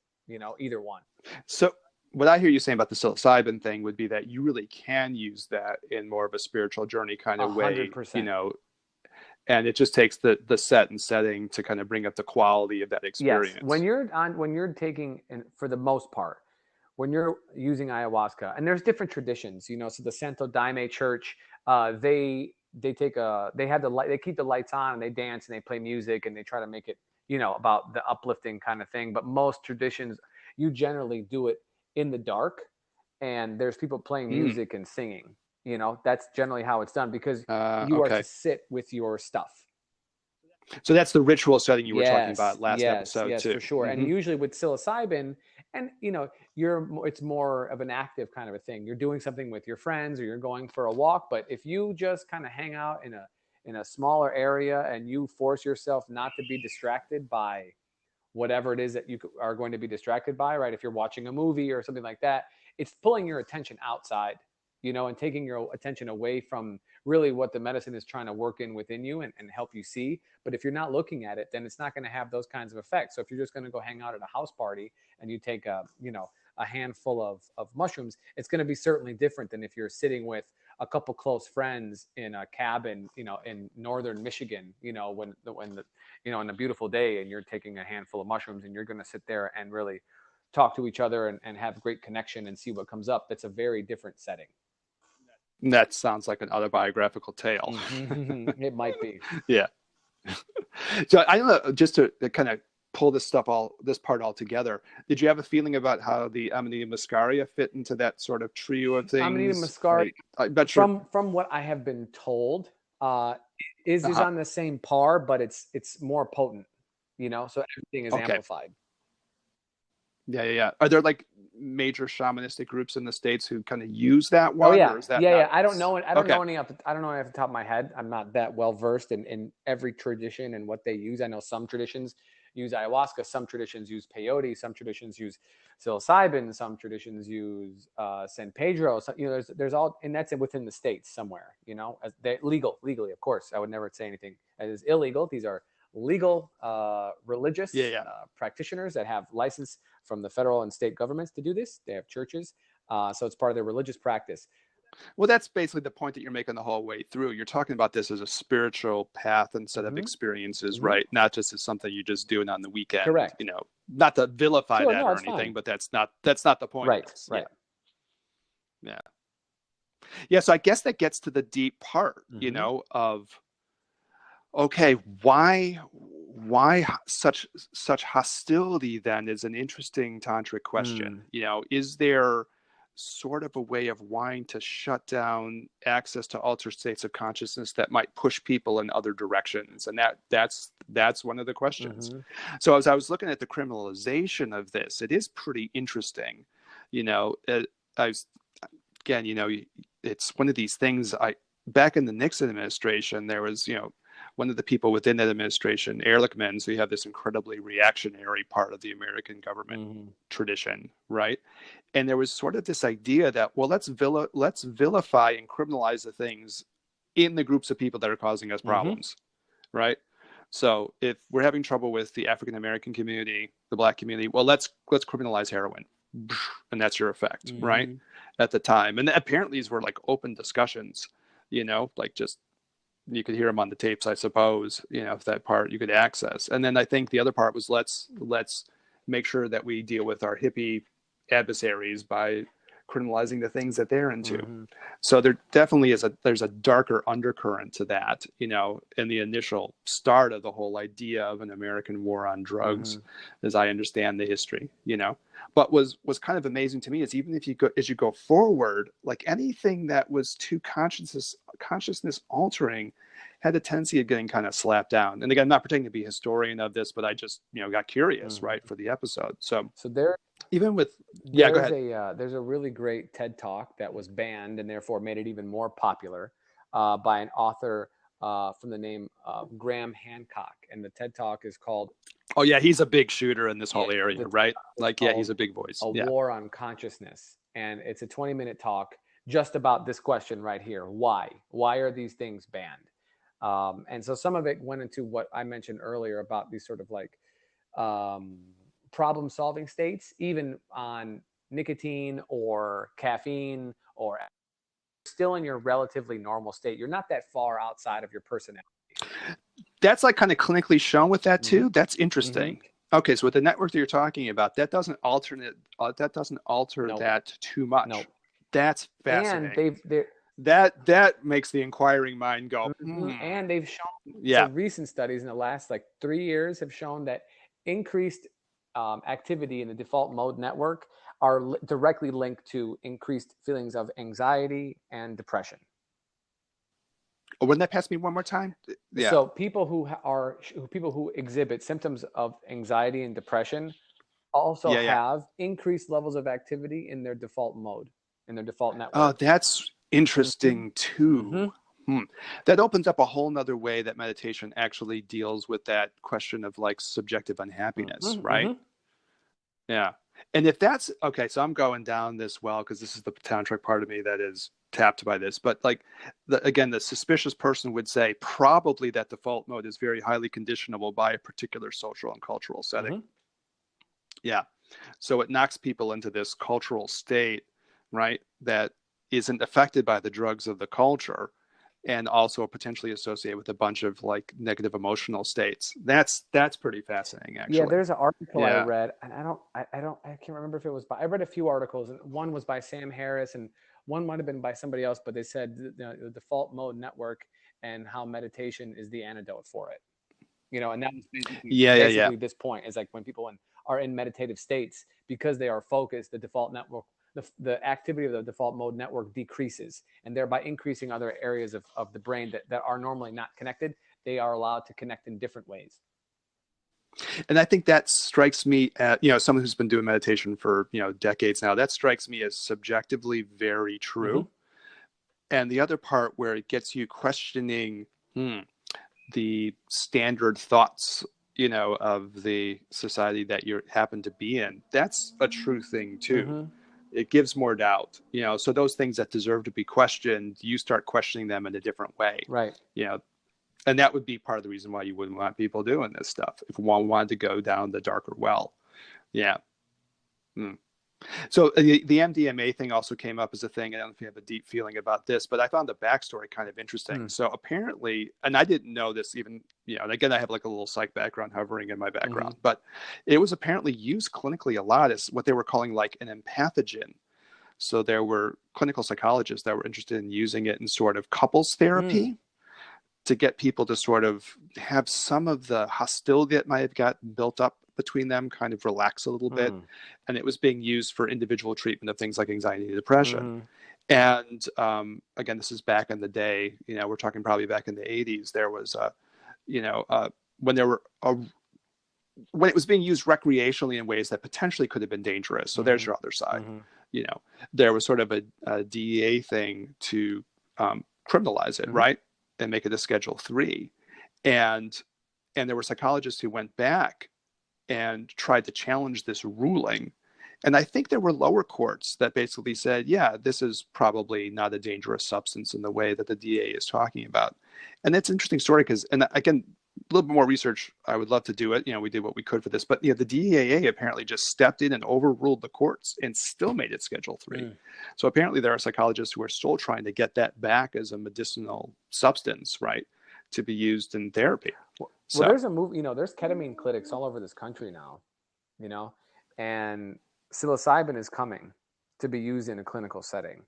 [SPEAKER 4] either one.
[SPEAKER 3] So what I hear you saying about the psilocybin thing would be that you really can use that in more of a spiritual journey kind
[SPEAKER 4] A
[SPEAKER 3] of
[SPEAKER 4] hundred
[SPEAKER 3] way,
[SPEAKER 4] percent.
[SPEAKER 3] and it just takes the set and setting to kind of bring up the quality of that
[SPEAKER 4] Yes.
[SPEAKER 3] experience.
[SPEAKER 4] When you're taking, and for the most part, when you're using ayahuasca, and there's different traditions, so the Santo Daime Church, they have the light, they keep the lights on, and they dance and they play music, and they try to make it, about the uplifting kind of thing. But most traditions, you generally do it in the dark, and there's people playing
[SPEAKER 3] Mm.
[SPEAKER 4] music and singing. That's generally how it's done, because you are to
[SPEAKER 3] Okay.
[SPEAKER 4] sit with your stuff.
[SPEAKER 3] So that's the ritual setting you were talking
[SPEAKER 4] Yes,
[SPEAKER 3] about last
[SPEAKER 4] yes,
[SPEAKER 3] episode
[SPEAKER 4] yes,
[SPEAKER 3] too.
[SPEAKER 4] for sure. And
[SPEAKER 3] Hmm.
[SPEAKER 4] usually with psilocybin, and it's more of an active kind of a thing. You're doing something with your friends, or you're going for a walk. But if you just kind of hang out in a smaller area, and you force yourself not to be distracted by whatever it is that you are going to be distracted by, right? If you're watching a movie or something like that, it's pulling your attention outside, and taking your attention away from really what the medicine is trying to work in within you, and help you see. But if you're not looking at it, then it's not going to have those kinds of effects. So if you're just going to go hang out at a house party, and you take a handful of mushrooms, it's going to be certainly different than if you're sitting with a couple close friends in a cabin, in northern Michigan, on a beautiful day, and you're taking a handful of mushrooms, and you're going to sit there and really talk to each other, and have great connection and see what comes up. That's a very different setting.
[SPEAKER 3] That sounds like an autobiographical tale.
[SPEAKER 4] Mm-hmm. It might be.
[SPEAKER 3] Yeah. So I don't know, just to kind of pull this part all together, did you have a feeling about how the Amanita muscaria fit into that sort of trio of
[SPEAKER 4] Amanita
[SPEAKER 3] things?
[SPEAKER 4] muscaria,
[SPEAKER 3] I'm not sure.
[SPEAKER 4] from what I have been told, uh, is
[SPEAKER 3] Uh-huh.
[SPEAKER 4] on the same par, but it's more potent. So everything is
[SPEAKER 3] Okay.
[SPEAKER 4] amplified.
[SPEAKER 3] Yeah, yeah, yeah. Are there like major shamanistic groups in the States who kind of use that one?
[SPEAKER 4] Oh yeah,
[SPEAKER 3] Or is that
[SPEAKER 4] yeah.
[SPEAKER 3] not...
[SPEAKER 4] I don't know. I don't
[SPEAKER 3] Okay.
[SPEAKER 4] know any off. I don't know any off the top of my head. I'm not that well versed in every tradition and what they use. I know some traditions use ayahuasca, some traditions use peyote, some traditions use psilocybin, some traditions use San Pedro. So, you know, there's all, and that's within the states somewhere. You know, as they legally, of course. I would never say anything that is illegal. These are legal religious practitioners that have license from the federal and state governments to do this. They have churches. So it's part of their religious practice.
[SPEAKER 3] Well, that's basically the point that you're making the whole way through. You're talking about this as a spiritual path and set of experiences, right? Not just as something you just doing on the weekend.
[SPEAKER 4] Correct.
[SPEAKER 3] You know, not to vilify that or anything,
[SPEAKER 4] fine.
[SPEAKER 3] but that's not the point.
[SPEAKER 4] Right.
[SPEAKER 3] Of this.
[SPEAKER 4] Right.
[SPEAKER 3] Yeah. So I guess that gets to the deep part, you know, of, okay, why such hostility then is an interesting tantric question. You know, is there sort of a way of wanting to shut down access to altered states of consciousness that might push people in other directions? And that's one of the questions. So as I was looking at the criminalization of this, it is pretty interesting. You know, again, you know, it's one of these things. Back in the Nixon administration, there was, you know, one of the people within that administration, Ehrlichman, so you have this incredibly reactionary part of the American government tradition, right? And there was sort of this idea that, well, let's vilify and criminalize the things in the groups of people that are causing us problems, right? So if we're having trouble with the African American community, the Black community, well, let's criminalize heroin, and that's your effect, right? At the time, and apparently these were like open discussions, you know, like just. You could hear them on the tapes, I suppose, you know, if that part you could access. And then I think the other part was let's make sure that we deal with our hippie adversaries by criminalizing the things that they're into. So there definitely is there's a darker undercurrent to that, you know, in the initial start of the whole idea of an American war on drugs, as I understand the history, you know. But was kind of amazing to me is even if you go as you go forward, like anything that was too consciousness altering had a tendency of getting kind of slapped down. And again, I'm not pretending to be a historian of this, but I just, you know, got curious, right, for the episode. So
[SPEAKER 4] there,
[SPEAKER 3] even with
[SPEAKER 4] go
[SPEAKER 3] ahead.
[SPEAKER 4] There's a really great TED Talk that was banned and therefore made it even more popular by an author from the name Graham Hancock, and the TED Talk is called.
[SPEAKER 3] Oh yeah, he's a big shooter in this whole area, right? Like, yeah, he's a big voice.
[SPEAKER 4] A War on Consciousness, and it's a 20-minute talk just about this question right here: why? Why are these things banned? And so some of it went into what I mentioned earlier about these sort of like problem-solving states, even on nicotine or caffeine, or still in your relatively normal state. You're not that far outside of your personality.
[SPEAKER 3] That's like kind of clinically shown with that too. That's interesting. Okay, so with the network that you're talking about, that doesn't alter that too much.
[SPEAKER 4] Nope.
[SPEAKER 3] That's fascinating.
[SPEAKER 4] And
[SPEAKER 3] that makes the inquiring mind go.
[SPEAKER 4] And they've shown some recent studies in the last like 3 years have shown that increased activity in the default mode network are directly linked to increased feelings of anxiety and depression.
[SPEAKER 3] Oh, wouldn't that pass me one more time? Yeah.
[SPEAKER 4] So people who exhibit symptoms of anxiety and depression also have increased levels of activity in their default mode, in their default network.
[SPEAKER 3] Oh, that's interesting too. That opens up a whole nother way that meditation actually deals with that question of like subjective unhappiness, right? Yeah. And if that's okay, so I'm going down this well because this is the tantric part of me that is tapped by this. But like, again, the suspicious person would say probably that default mode is very highly conditionable by a particular social and cultural setting. Yeah. So it knocks people into this cultural state, right, that isn't affected by the drugs of the culture, and also potentially associated with a bunch of like negative emotional states. That's pretty fascinating, actually.
[SPEAKER 4] Yeah, there's an article I read, and I can't remember if it was I read a few articles, and one was by Sam Harris, and one might have been by somebody else, but they said the default mode network and how meditation is the antidote for it. You know, and that was basically this point is like when people are in meditative states, because they are focused, the default network, the activity of the default mode network decreases, and thereby increasing other areas of the brain that are normally not connected. They are allowed to connect in different ways.
[SPEAKER 3] And I think that strikes me at, someone who's been doing meditation for, decades now, that strikes me as subjectively very true.
[SPEAKER 4] Mm-hmm.
[SPEAKER 3] And the other part where it gets you questioning the standard thoughts, of the society that you happen to be in, that's a true thing too.
[SPEAKER 4] Mm-hmm.
[SPEAKER 3] It gives more doubt, so those things that deserve to be questioned, you start questioning them in a different way.
[SPEAKER 4] Right.
[SPEAKER 3] And that would be part of the reason why you wouldn't want people doing this stuff if one wanted to go down the darker well. Yeah. So the MDMA thing also came up as a thing. I don't know if you have a deep feeling about this, but I found the backstory kind of interesting. So apparently, and I didn't know this even, and again, I have like a little psych background hovering in my background, but it was apparently used clinically a lot as what they were calling like an empathogen. So there were clinical psychologists that were interested in using it in sort of couples therapy to get people to sort of have some of the hostility that might have gotten built up between them kind of relax a little bit. And it was being used for individual treatment of things like anxiety and depression. And again, this is back in the day, we're talking probably back in the 80s. There was when it was being used recreationally in ways that potentially could have been dangerous. So there's your other side. There was sort of a DEA thing to criminalize it, right? And make it a Schedule III. And there were psychologists who went back and tried to challenge this ruling. And I think there were lower courts that basically said, yeah, this is probably not a dangerous substance in the way that the DEA is talking about. And that's an interesting story because, and again, a little bit more research, I would love to do it. We did what we could for this, but the DEA apparently just stepped in and overruled the courts and still made it Schedule III. So apparently there are psychologists who are still trying to get that back as a medicinal substance, right, to be used in therapy.
[SPEAKER 4] Well, there's a move, there's ketamine clinics all over this country now, and psilocybin is coming to be used in a clinical setting.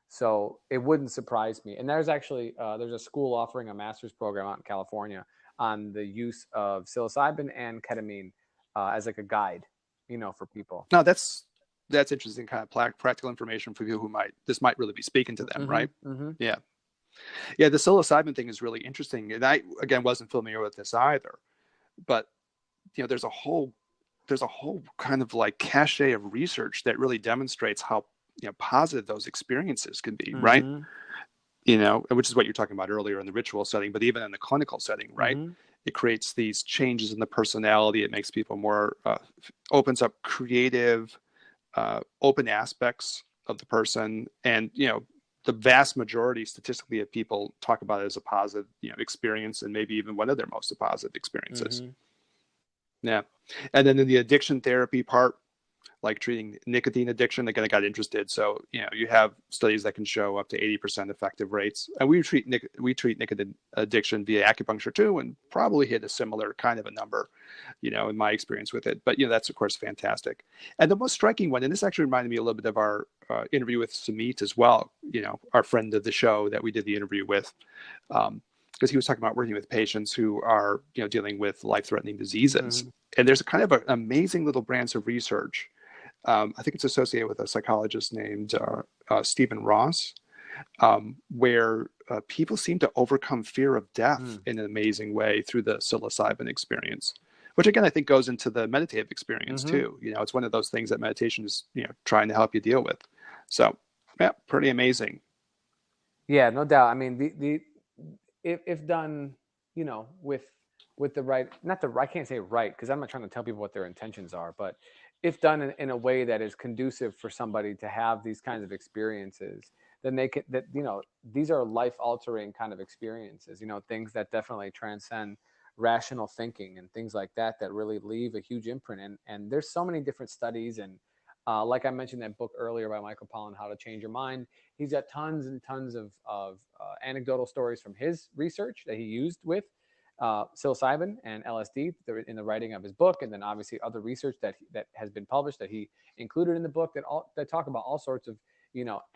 [SPEAKER 4] So it wouldn't surprise me. And there's actually, there's a school offering a master's program out in California on the use of psilocybin and ketamine as like a guide, for people.
[SPEAKER 3] No, that's interesting kind of practical information for people who this might really be speaking to them, right? Yeah. Yeah, the psilocybin thing is really interesting. And I, again, wasn't familiar with this either. But, there's a whole kind of like cachet of research that really demonstrates how, positive those experiences can be, right? Which is what you're talking about earlier in the ritual setting, but even in the clinical setting, right? It creates these changes in the personality. It makes people more, opens up creative, open aspects of the person. And, the vast majority statistically of people talk about it as a positive, experience, and maybe even one of their most positive experiences. Yeah. And then in the addiction therapy part, like treating nicotine addiction, again, I got interested. So, you have studies that can show up to 80% effective rates. And we treat nicotine addiction via acupuncture too, and probably hit a similar kind of a number, in my experience with it. But, that's, of course, fantastic. And the most striking one, and this actually reminded me a little bit of our interview with Sumit as well, our friend of the show that we did the interview with, because he was talking about working with patients who are, dealing with life-threatening diseases. And there's a kind of an amazing little branch of research. I think it's associated with a psychologist named Stephen Ross, where people seem to overcome fear of death in an amazing way through the psilocybin experience, which again, I think goes into the meditative experience too. It's one of those things that meditation is, trying to help you deal with. So yeah, pretty amazing.
[SPEAKER 4] Yeah, no doubt. I mean, if done, with the right, I can't say right, because I'm not trying to tell people what their intentions are, but if done in a way that is conducive for somebody to have these kinds of experiences, then these are life altering kind of experiences, things that definitely transcend rational thinking and things like that really leave a huge imprint. And there's so many different studies. And like I mentioned that book earlier by Michael Pollan, How to Change Your Mind, he's got tons and tons of anecdotal stories from his research that he used with psilocybin and LSD in the writing of his book, and then obviously other research that has been published that he included in the book that talk about all sorts of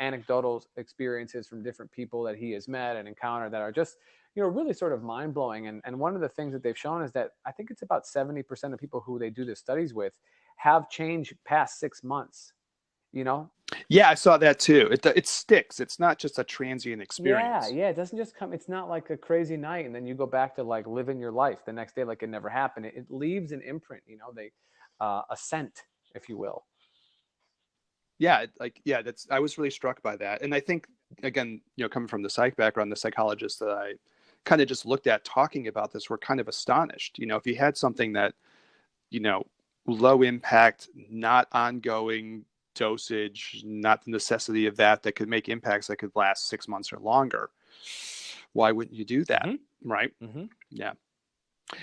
[SPEAKER 4] anecdotal experiences from different people that he has met and encountered that are just really sort of mind blowing. And one of the things that they've shown is that I think it's about 70% of people who they do the studies with have changed past 6 months. you know?
[SPEAKER 3] Yeah, I saw that too. It sticks. It's not just a transient experience.
[SPEAKER 4] Yeah, it doesn't just come. It's not like a crazy night and then you go back to like living your life the next day like it never happened. It leaves an imprint, you know, a scent, if you will.
[SPEAKER 3] Yeah, that's, I was really struck by that. And I think, again, coming from the psych background, the psychologists that I kind of just looked at talking about this were kind of astonished. If you had something that, you know, low impact, not ongoing dosage, not the necessity of that could make impacts that could last 6 months or longer, why wouldn't you do that?
[SPEAKER 4] Mm-hmm.
[SPEAKER 3] Right?
[SPEAKER 4] Mm-hmm.
[SPEAKER 3] Yeah.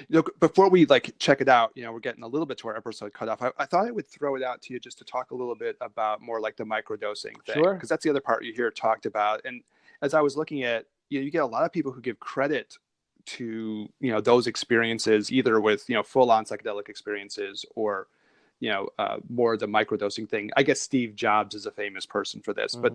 [SPEAKER 3] Look, before we check it out, we're getting a little bit to our episode cut off. I thought I would throw it out to you just to talk a little bit about more like the microdosing thing,
[SPEAKER 4] Sure.
[SPEAKER 3] because that's the other part you hear talked about. And as I was looking at, you get a lot of people who give credit to those experiences, either with full-on psychedelic experiences or more the microdosing thing. I guess Steve Jobs is a famous person for this, but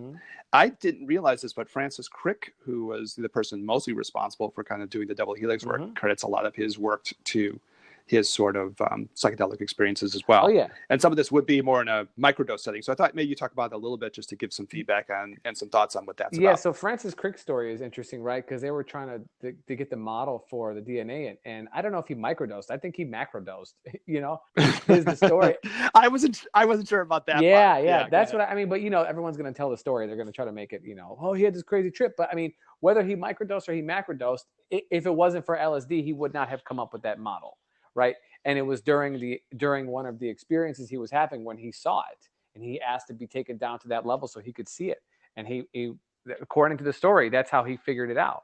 [SPEAKER 3] I didn't realize this, but Francis Crick, who was the person mostly responsible for kind of doing the double helix work, credits a lot of his work to his sort of psychedelic experiences as well.
[SPEAKER 4] Oh, yeah.
[SPEAKER 3] And some of this would be more in a microdose setting. So I thought maybe you talk about it a little bit just to give some feedback on and some thoughts on what that's about.
[SPEAKER 4] Yeah, so Francis Crick's story is interesting, right? Because they were trying to get the model for the DNA, and I don't know if he microdosed. I think he macrodosed. Is the story.
[SPEAKER 3] I wasn't sure about that.
[SPEAKER 4] Yeah. That's what I mean. But everyone's going to tell the story. They're going to try to make it. Oh, he had this crazy trip. But I mean, whether he microdosed or he macrodosed, if it wasn't for LSD, he would not have come up with that model, right? And it was during one of the experiences he was having when he saw it, and he asked to be taken down to that level so he could see it. And he according to the story, that's how he figured it out.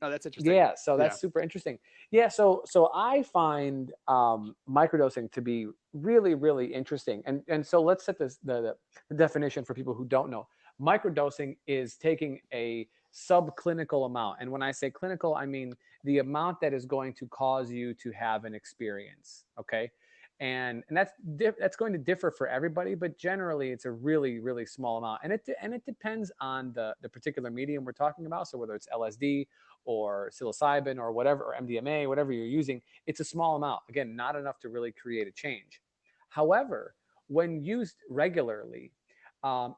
[SPEAKER 3] Oh, that's interesting.
[SPEAKER 4] Yeah, so that's super interesting. Yeah, so I find microdosing to be really, really interesting. And so let's set the definition for people who don't know. Microdosing is taking a subclinical amount. And when I say clinical, I mean the amount that is going to cause you to have an experience, okay? And that's going to differ for everybody, but generally it's a really, really small amount. And it depends on the particular medium we're talking about. So whether it's LSD or psilocybin or whatever, or MDMA, whatever you're using, it's a small amount. Again, not enough to really create a change. However, when used regularly,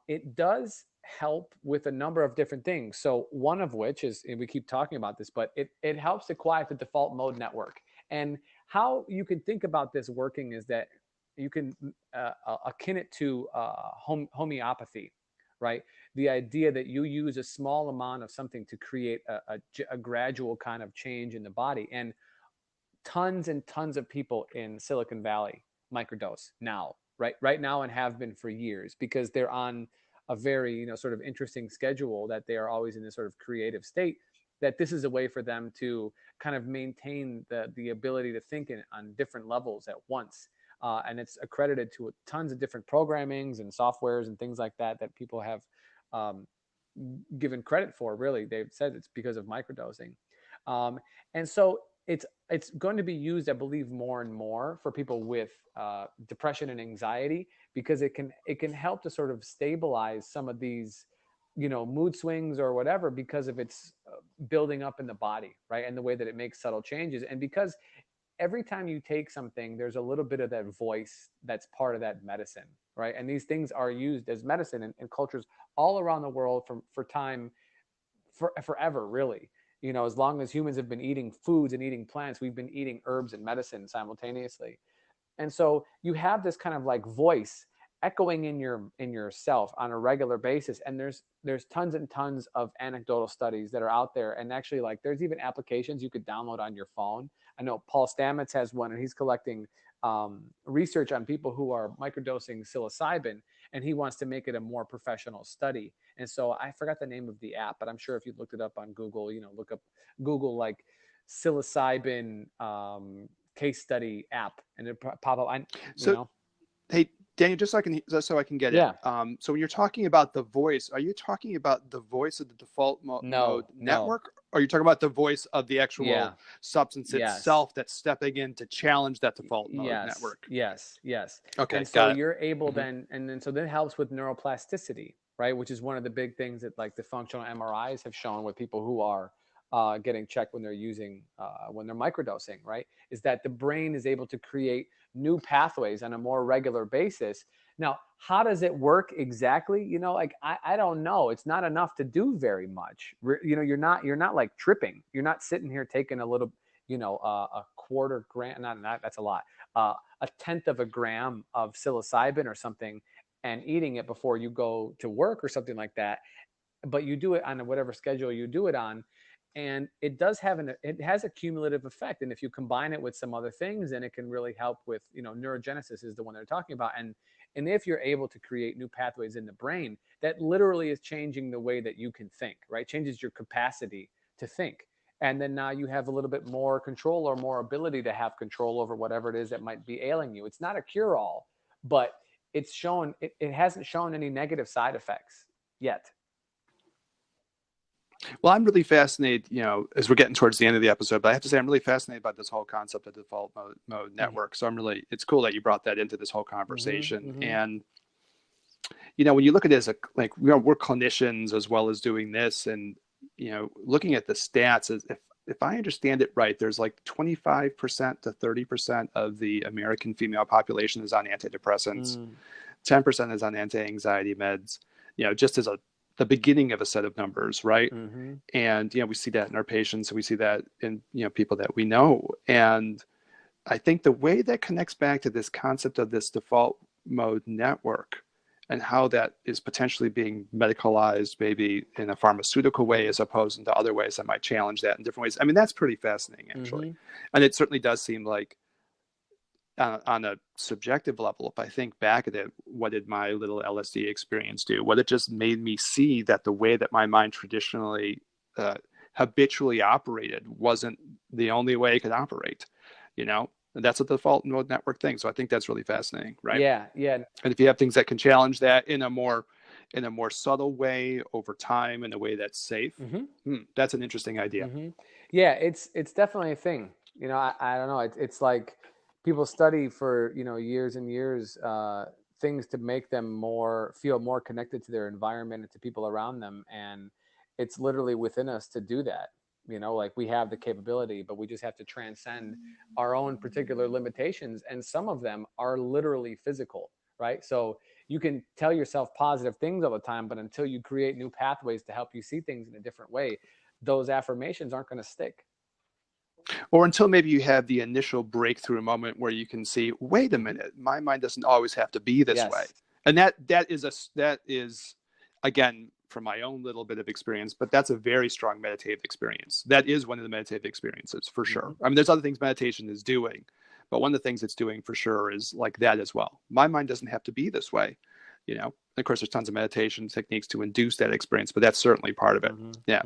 [SPEAKER 4] it does help with a number of different things. So one of which is, and we keep talking about this, but it helps to quiet the default mode network. And how you can think about this working is that you can akin it to homeopathy, right? The idea that you use a small amount of something to create a gradual kind of change in the body. And tons and tons of people in Silicon Valley microdose now, right now, and have been for years, because they're on a very sort of interesting schedule, that they are always in this sort of creative state, that this is a way for them to kind of maintain the ability to think on different levels at once. And it's accredited to tons of different programmings and softwares and things like that people have given credit for. Really, they've said it's because of microdosing. And so it's going to be used, I believe, more and more for people with depression and anxiety, because it can help to sort of stabilize some of these mood swings or whatever, because of its building up in the body, right? And the way that it makes subtle changes. And because every time you take something, there's a little bit of that voice that's part of that medicine, right? And these things are used as medicine in cultures all around the world forever, really. As long as humans have been eating foods and eating plants, we've been eating herbs and medicine simultaneously. And so you have this kind of like voice echoing in yourself on a regular basis. And there's tons and tons of anecdotal studies that are out there. And actually, there's even applications you could download on your phone. I know Paul Stamets has one, and he's collecting research on people who are microdosing psilocybin, and he wants to make it a more professional study. And so I forgot the name of the app, but I'm sure if you looked it up on Google, look up Google like psilocybin case study app, and it pop up.
[SPEAKER 3] Hey, Daniel, just so I can get it. So when you're talking about the voice, are you talking about the voice of the default mode network? Or are you talking about the voice of the actual substance itself that's stepping in to challenge that default mode network?
[SPEAKER 4] Yes.
[SPEAKER 3] Okay.
[SPEAKER 4] And so you're able so that helps with neuroplasticity, right? Which is one of the big things that the functional MRIs have shown with people who are getting checked when they're when they're microdosing, right? Is that the brain is able to create new pathways on a more regular basis, Now, how does it work exactly? You know, like I don't know. It's not enough to do very much. You know, you're not like tripping. You're not sitting here taking a little, you know, a quarter gram. Not that's a lot. A tenth of a gram of psilocybin or something, and eating it before you go to work or something like that. But you do it on whatever schedule you do it on, and it does have it has a cumulative effect. And if you combine it with some other things, then it can really help with, you know, neurogenesis is the one they're talking about. And if you're able to create new pathways in the brain, that literally is changing the way that you can think, right? Changes your capacity to think. And then now you have a little bit more control or more ability to have control over whatever it is that might be ailing you. It's not a cure-all, but it's shown, it hasn't shown any negative side effects yet.
[SPEAKER 3] Well, I'm really fascinated, you know, as we're getting towards the end of the episode, but I have to say I'm really fascinated by this whole concept of default mode network. So it's cool that you brought that into this whole conversation. And, you know, when you look at it as like, you know, we're clinicians as well as doing this, and, you know, looking at the stats, if I understand it right, there's like 25% to 30% of the American female population is on antidepressants. 10% is on anti-anxiety meds, you know, just as the beginning of a set of numbers, right? And, you know, we see that in our patients, and we see that in, you know, people that we know. And I think the way that connects back to this concept of this default mode network and how that is potentially being medicalized, maybe in a pharmaceutical way, as opposed to other ways that might challenge that in different ways. I mean, that's pretty fascinating, actually. And it certainly does seem like, on a subjective level, if I think back at it, what did my little LSD experience do? What it just made me see that the way that my mind traditionally, habitually operated wasn't the only way it could operate, you know? And that's a default mode network thing. So I think that's really fascinating, right?
[SPEAKER 4] Yeah. And
[SPEAKER 3] if you have things that can challenge that in a more subtle way over time, in a way that's safe, that's an interesting idea.
[SPEAKER 4] Yeah, it's definitely a thing. You know, I don't know. It's like, people study for, you know, years and years, things to make them feel more connected to their environment and to people around them. And it's literally within us to do that. You know, like we have the capability, but we just have to transcend our own particular limitations. And some of them are literally physical, right? So you can tell yourself positive things all the time, but until you create new pathways to help you see things in a different way, those affirmations aren't going to stick.
[SPEAKER 3] Or until maybe you have the initial breakthrough moment where you can see, wait a minute, my mind doesn't always have to be this way. And that is, again, from my own little bit of experience, but that's a very strong meditative experience. That is one of the meditative experiences for sure. I mean, there's other things meditation is doing, but one of the things it's doing for sure is like that as well. My mind doesn't have to be this way, you know. And of course, there's tons of meditation techniques to induce that experience, but that's certainly part of it. Yeah.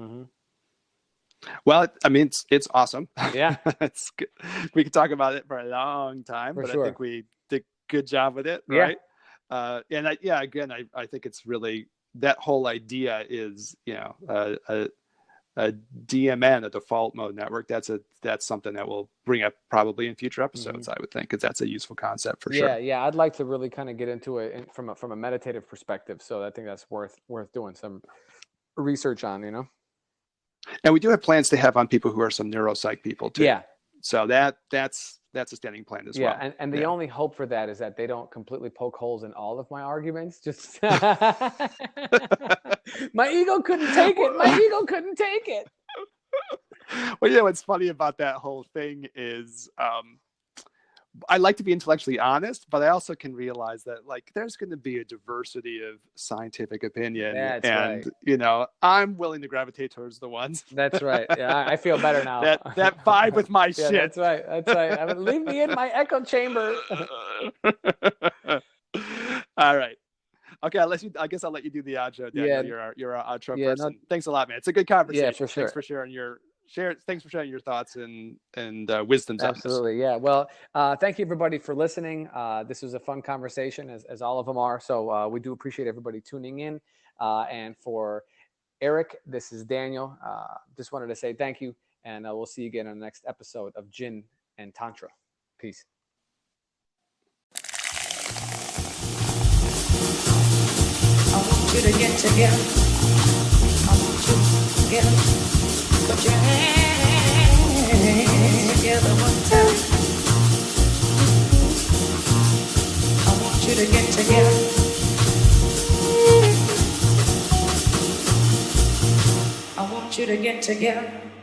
[SPEAKER 3] Well, I mean, it's awesome.
[SPEAKER 4] Yeah.
[SPEAKER 3] It's good. We could talk about it for a long time, but I think we did a good job with it, right? And I think it's really, that whole idea is, you know, a DMN, a default mode network. That's something that we'll bring up probably in future episodes, I would think, because that's a useful concept for sure.
[SPEAKER 4] Yeah. I'd like to really kind of get into it from a meditative perspective. So I think that's worth doing some research on, you know.
[SPEAKER 3] And we do have plans to have on people who are some neuropsych people too.
[SPEAKER 4] Yeah.
[SPEAKER 3] So that's a standing plan as well.
[SPEAKER 4] And the only hope for that is that they don't completely poke holes in all of my arguments. Just my ego couldn't take it.
[SPEAKER 3] Well, you know, what's funny about that whole thing is, I like to be intellectually honest, but I also can realize that, like, there's going to be a diversity of scientific opinion.
[SPEAKER 4] That's
[SPEAKER 3] and,
[SPEAKER 4] right.
[SPEAKER 3] You know, I'm willing to gravitate towards the ones.
[SPEAKER 4] That's right. Yeah, I feel better now.
[SPEAKER 3] that vibe with my shit.
[SPEAKER 4] That's right. I mean, leave me in my echo chamber.
[SPEAKER 3] All right. Okay, I guess I'll let you do the outro, Daniel.
[SPEAKER 4] Yeah.
[SPEAKER 3] You're our outro person. No, thanks a lot, man. It's a good conversation.
[SPEAKER 4] Yeah, for sure.
[SPEAKER 3] Thanks for sharing your thoughts and wisdoms on this.
[SPEAKER 4] Absolutely. Yeah. Well, thank you everybody for listening. This was a fun conversation, as all of them are. So we do appreciate everybody tuning in. And for Eric, this is Daniel. Just wanted to say thank you, and we'll see you again on the next episode of Gin and Tantra. Peace.
[SPEAKER 2] I want you to get together. I want you to get put your hands together one time. I want you to get together. want you to get together.